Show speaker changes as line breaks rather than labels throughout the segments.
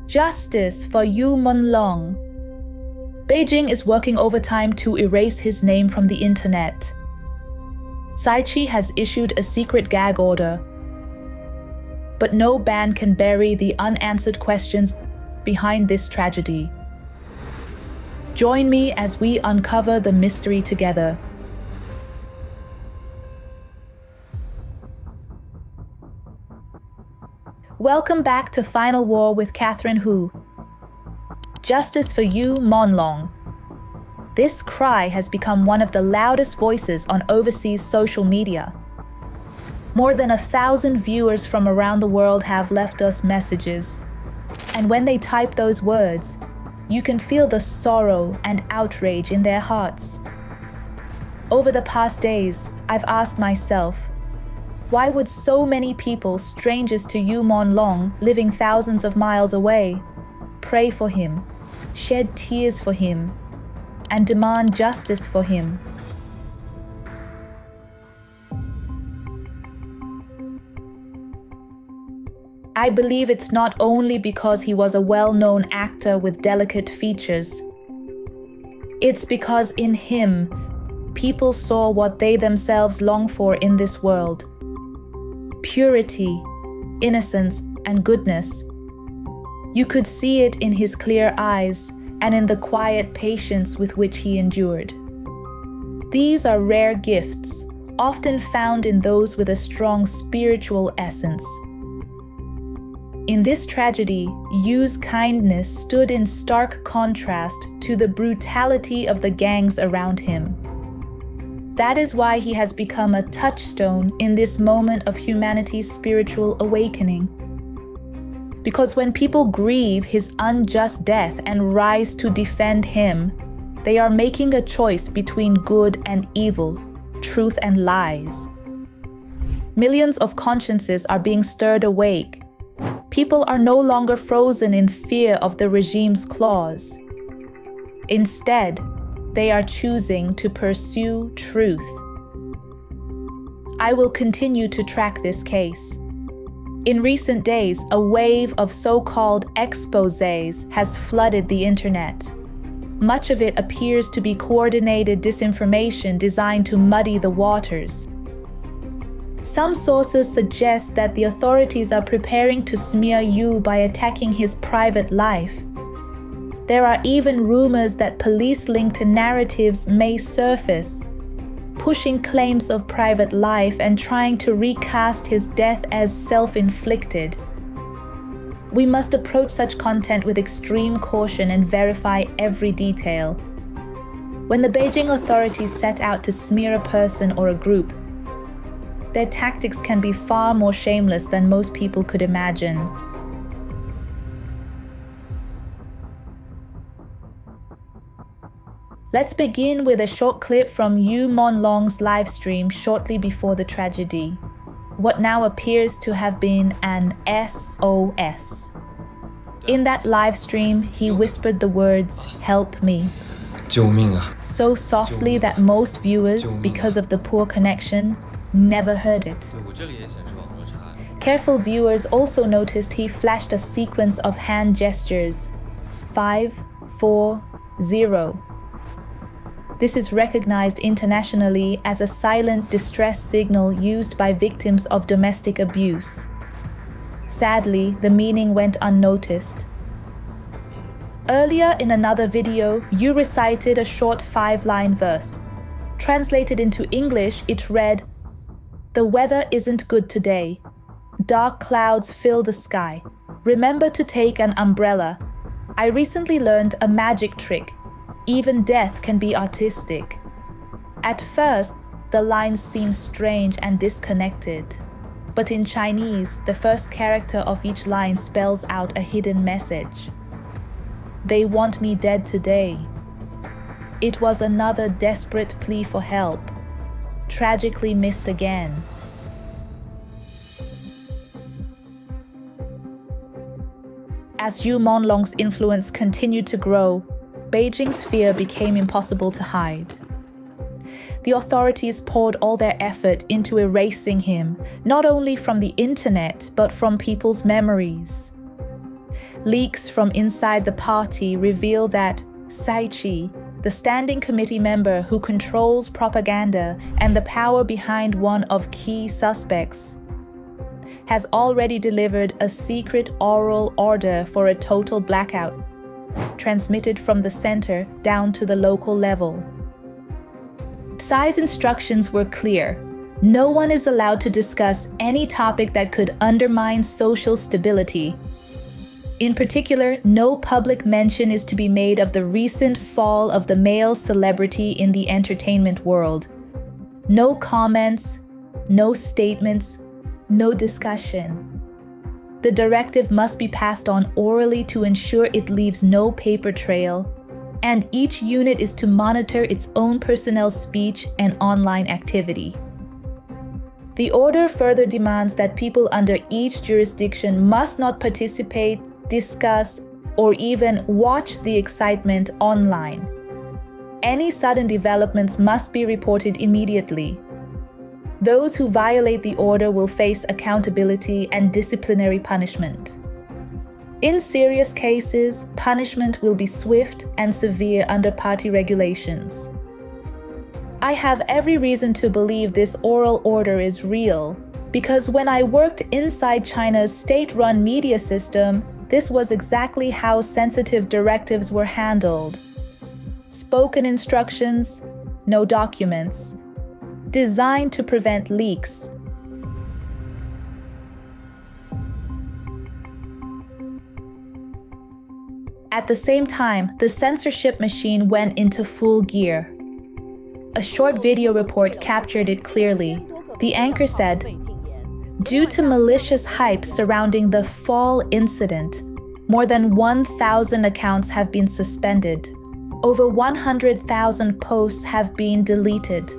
Justice for Yu Menglong. Beijing is working overtime to erase his name from the internet. Saichi has issued a secret gag order. But no ban can bury the unanswered questions behind this tragedy. Join me as we uncover the mystery together. Welcome back to FinalWar with Katherine Hu. Justice for Yu Menglong. This cry has become one of the loudest voices on overseas social media. More than 1,000 viewers from around the world have left us messages. And when they type those words, you can feel the sorrow and outrage in their hearts. Over the past days, I've asked myself, why would so many people, strangers to Yu Menglong, living thousands of miles away, pray for him, shed tears for him, and demand justice for him? I believe it's not only because he was a well-known actor with delicate features. It's because in him, people saw what they themselves long for in this world: purity, innocence, and goodness. You could see it in his clear eyes and in the quiet patience with which he endured. These are rare gifts, often found in those with a strong spiritual essence. In this tragedy, Yu's kindness stood in stark contrast to the brutality of the gangs around him. That is why he has become a touchstone in this moment of humanity's spiritual awakening. Because when people grieve his unjust death and rise to defend him, they are making a choice between good and evil, truth and lies. Millions of consciences are being stirred awake. People are no longer frozen in fear of the regime's claws. Instead, they are choosing to pursue truth. I will continue to track this case. In recent days, a wave of so-called exposés has flooded the internet. Much of it appears to be coordinated disinformation designed to muddy the waters. Some sources suggest that the authorities are preparing to smear Yu by attacking his private life. There are even rumors that police-linked narratives may surface, pushing claims of private life and trying to recast his death as self-inflicted. We must approach such content with extreme caution and verify every detail. When the Beijing authorities set out to smear a person or a group, their tactics can be far more shameless than most people could imagine. Let's begin with a short clip from Yu Menglong's live stream shortly before the tragedy, what now appears to have been an SOS. In that live stream, he whispered the words, "Help me," so softly that most viewers, because of the poor connection, never heard it. Careful viewers also noticed he flashed a sequence of hand gestures, 5, 4, 0. This is recognized internationally as a silent distress signal used by victims of domestic abuse. Sadly, the meaning went unnoticed. Earlier in another video, Yu recited a short 5-line verse. Translated into English, it read, "The weather isn't good today. Dark clouds fill the sky. Remember to take an umbrella. I recently learned a magic trick. Even death can be artistic." At first, the lines seem strange and disconnected. But in Chinese, the first character of each line spells out a hidden message. They want me dead today. It was another desperate plea for help, tragically missed again. As Yu Menglong's influence continued to grow, Beijing's fear became impossible to hide. The authorities poured all their effort into erasing him, not only from the internet, but from people's memories. Leaks from inside the party reveal that Sai Chi, the standing committee member who controls propaganda and the power behind one of key suspects, has already delivered a secret oral order for a total blackout, transmitted from the center down to the local level. Tsai's instructions were clear. No one is allowed to discuss any topic that could undermine social stability. In particular, no public mention is to be made of the recent fall of the male celebrity in the entertainment world. No comments, no statements, no discussion. The directive must be passed on orally to ensure it leaves no paper trail, and each unit is to monitor its own personnel speech and online activity. The order further demands that people under each jurisdiction must not participate, discuss, or even watch the excitement online. Any sudden developments must be reported immediately. Those who violate the order will face accountability and disciplinary punishment. In serious cases, punishment will be swift and severe under party regulations. I have every reason to believe this oral order is real, because when I worked inside China's state-run media system, this was exactly how sensitive directives were handled. Spoken instructions, no documents. Designed to prevent leaks. At the same time, the censorship machine went into full gear. A short video report captured it clearly. The anchor said, "Due to malicious hype surrounding the fall incident, more than 1,000 accounts have been suspended. Over 100,000 posts have been deleted.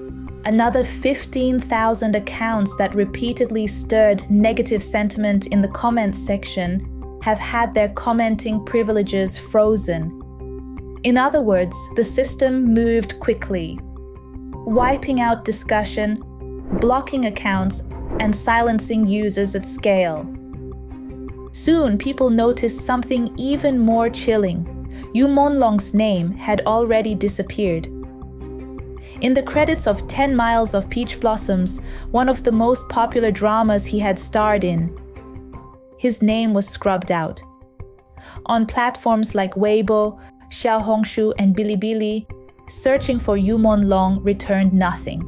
Another 15,000 accounts that repeatedly stirred negative sentiment in the comments section have had their commenting privileges frozen." In other words, the system moved quickly, wiping out discussion, blocking accounts, and silencing users at scale. Soon, people noticed something even more chilling. Yu Menglong's name had already disappeared. In the credits of 10 Miles of Peach Blossoms, one of the most popular dramas he had starred in, his name was scrubbed out. On platforms like Weibo, Xiaohongshu, and Bilibili, searching for Yu Menglong returned nothing.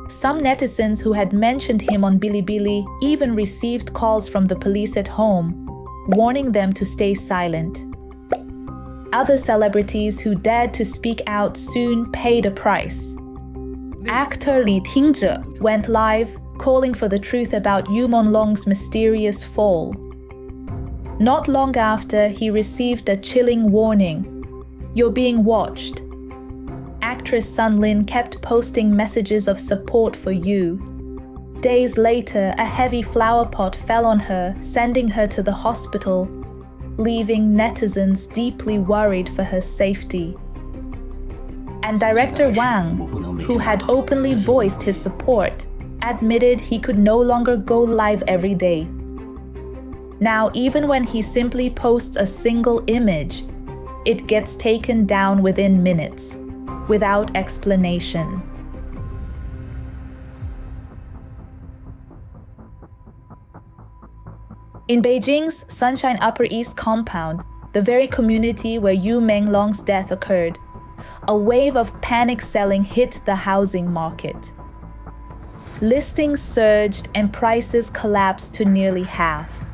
Some netizens who had mentioned him on Bilibili even received calls from the police at home, warning them to stay silent. Other celebrities who dared to speak out soon paid a price. Actor Li Tingzhe went live, calling for the truth about Yu Menglong's mysterious fall. Not long after, he received a chilling warning: "You're being watched." Actress Sun Lin kept posting messages of support for Yu. Days later, a heavy flower pot fell on her, sending her to the hospital, leaving netizens deeply worried for her safety. And director Wang, who had openly voiced his support, admitted he could no longer go live every day. Now, even when he simply posts a single image, it gets taken down within minutes, without explanation. In Beijing's Sunshine Upper East compound, the very community where Yu Menglong's death occurred, a wave of panic selling hit the housing market. Listings surged and prices collapsed to nearly half.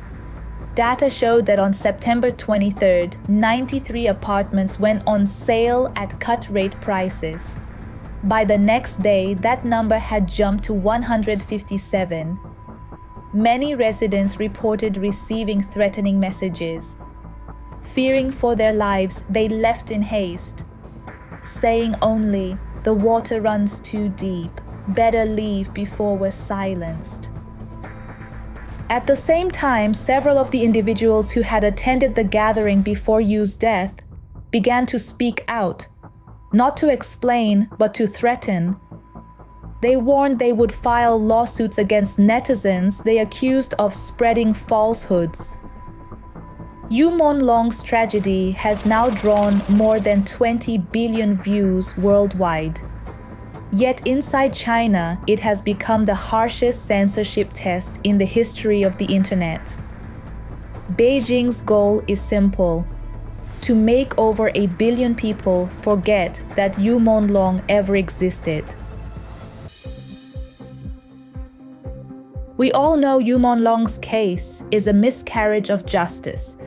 Data showed that on September 23rd, 93 apartments went on sale at cut-rate prices. By the next day, that number had jumped to 157. Many residents reported receiving threatening messages. Fearing for their lives, they left in haste, saying only, "The water runs too deep. Better leave before we're silenced." At the same time, several of the individuals who had attended the gathering before Yu's death began to speak out, not to explain, but to threaten. They warned they would file lawsuits against netizens they accused of spreading falsehoods. Yu Menglong's tragedy has now drawn more than 20 billion views worldwide. Yet inside China, it has become the harshest censorship test in the history of the internet. Beijing's goal is simple: to make over 1 billion people forget that Yu Menglong ever existed. We all know Yu Menglong's case is a miscarriage of justice.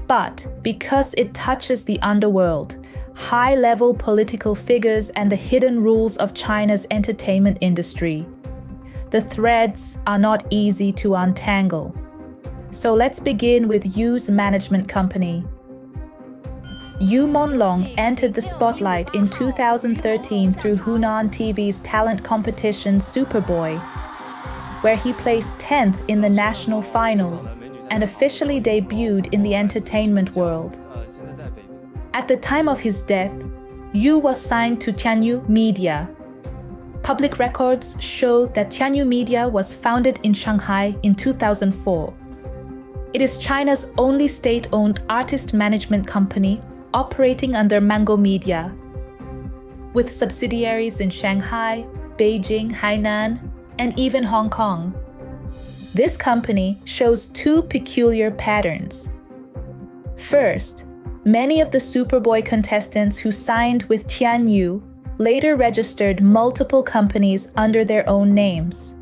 But because it touches the underworld, high-level political figures and the hidden rules of China's entertainment industry, the threads are not easy to untangle. So let's begin with Yu's management company. Yu Menglong entered the spotlight in 2013 through Hunan TV's talent competition Superboy, where he placed 10th in the national finals and officially debuted in the entertainment world. At the time of his death, Yu was signed to Tianyu Media. Public records show that Tianyu Media was founded in Shanghai in 2004. It is China's only state-owned artist management company operating under Mango Media, with subsidiaries in Shanghai, Beijing, Hainan, and even Hong Kong. This company shows two peculiar patterns. First, many of the Superboy contestants who signed with Tianyu later registered multiple companies under their own names.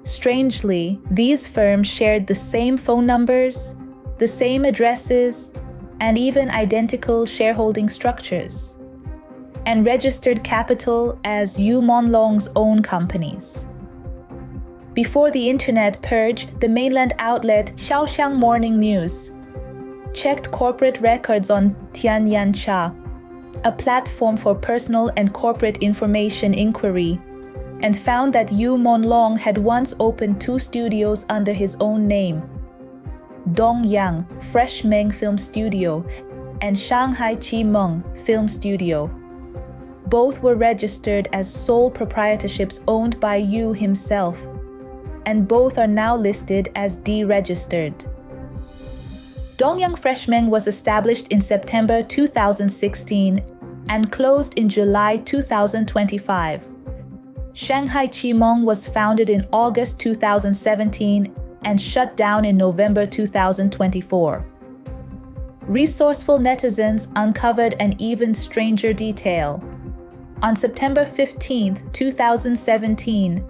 Strangely, these firms shared the same phone numbers, the same addresses, and even identical shareholding structures, and registered capital as Yu Menglong's own companies. Before the internet purge, the mainland outlet Shaoxiang Morning News checked corporate records on Tianyancha, a platform for personal and corporate information inquiry, and found that Yu Menglong had once opened 2 studios under his own name: Dongyang Fresh Meng Film Studio and Shanghai Qimeng Film Studio. Both were registered as sole proprietorships owned by Yu himself, and both are now listed as deregistered. Dongyang Freshmeng was established in September 2016 and closed in July 2025. Shanghai Qimeng was founded in August 2017 and shut down in November 2024. Resourceful netizens uncovered an even stranger detail. On September 15, 2017,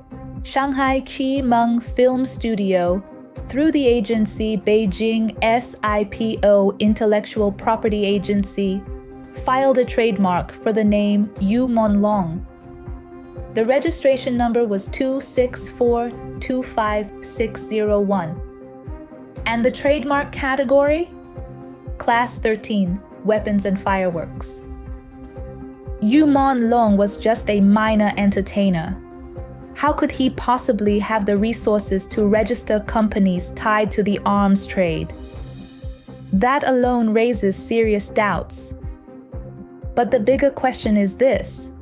Shanghai Qimeng Film Studio, through the agency Beijing SIPO Intellectual Property Agency, filed a trademark for the name Yu Menglong. The registration number was 264255601. And the trademark category? Class 13, Weapons and Fireworks. Yu Menglong was just a minor entertainer. How could he possibly have the resources to register companies tied to the arms trade? That alone raises serious doubts. But the bigger question is this.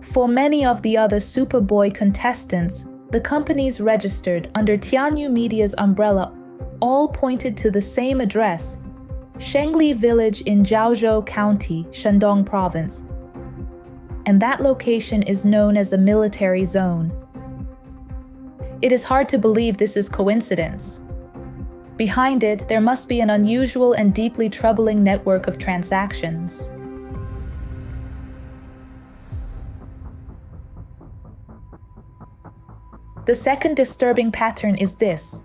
For many of the other Superboy contestants, the companies registered under Tianyu Media's umbrella all pointed to the same address, Shengli Village in Jiaozhou County, Shandong Province. And that location is known as a military zone. It is hard to believe this is coincidence. Behind it, there must be an unusual and deeply troubling network of transactions. The second disturbing pattern is this.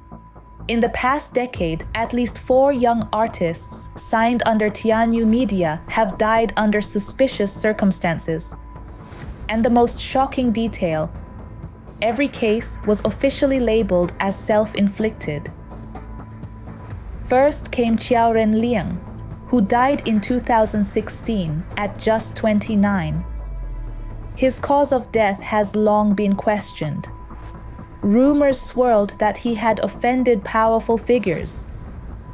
In the past decade, at least 4 young artists signed under Tianyu Media have died under suspicious circumstances. And the most shocking detail, every case was officially labeled as self-inflicted. First came Xiaoren Liang, who died in 2016 at just 29. His cause of death has long been questioned. Rumors swirled that he had offended powerful figures,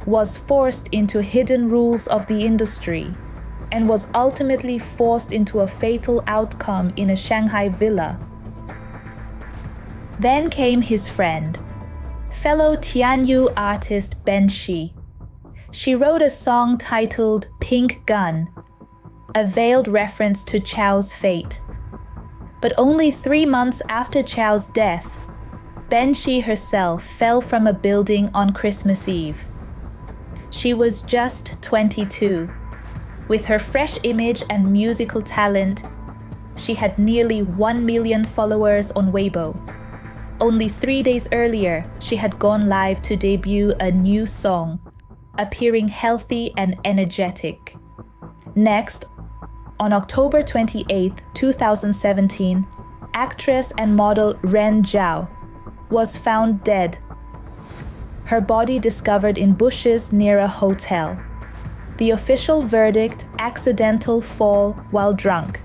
was forced into hidden rules of the industry, and was ultimately forced into a fatal outcome in a Shanghai villa. Then came his friend, fellow Tianyu artist Ben Shi, She wrote a song titled Pink Gun, a veiled reference to Chow's fate. But only 3 months after Chow's death, Benshi herself fell from a building on Christmas Eve. She was just 22. With her fresh image and musical talent, she had nearly 1 million followers on Weibo. Only 3 days earlier, she had gone live to debut a new song, appearing healthy and energetic. Next, on October 28, 2017, actress and model Ren Zhao was found dead. Her body discovered in bushes near a hotel. The official verdict, accidental fall while drunk.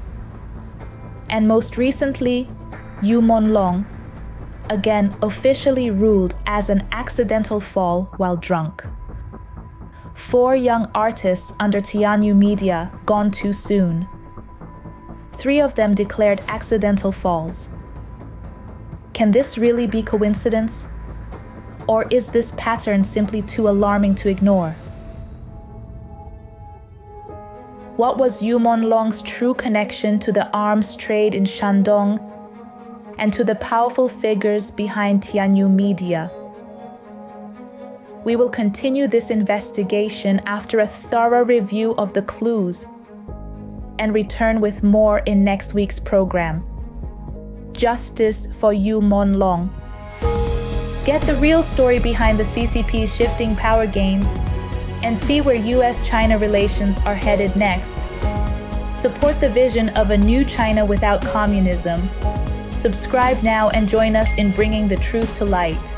And most recently, Yu Menglong, again officially ruled as an accidental fall while drunk. 4 young artists under Tianyu Media gone too soon. 3 of them declared accidental falls. Can this really be coincidence? Or is this pattern simply too alarming to ignore? What was Yu Menglong's true connection to the arms trade in Shandong and to the powerful figures behind Tianyu Media? We will continue this investigation after a thorough review of the clues and return with more in next week's program. Justice for Yu Menglong. Get the real story behind the CCP's shifting power games and see where US-China relations are headed next. Support the vision of a new China without communism. Subscribe now and join us in bringing the truth to light.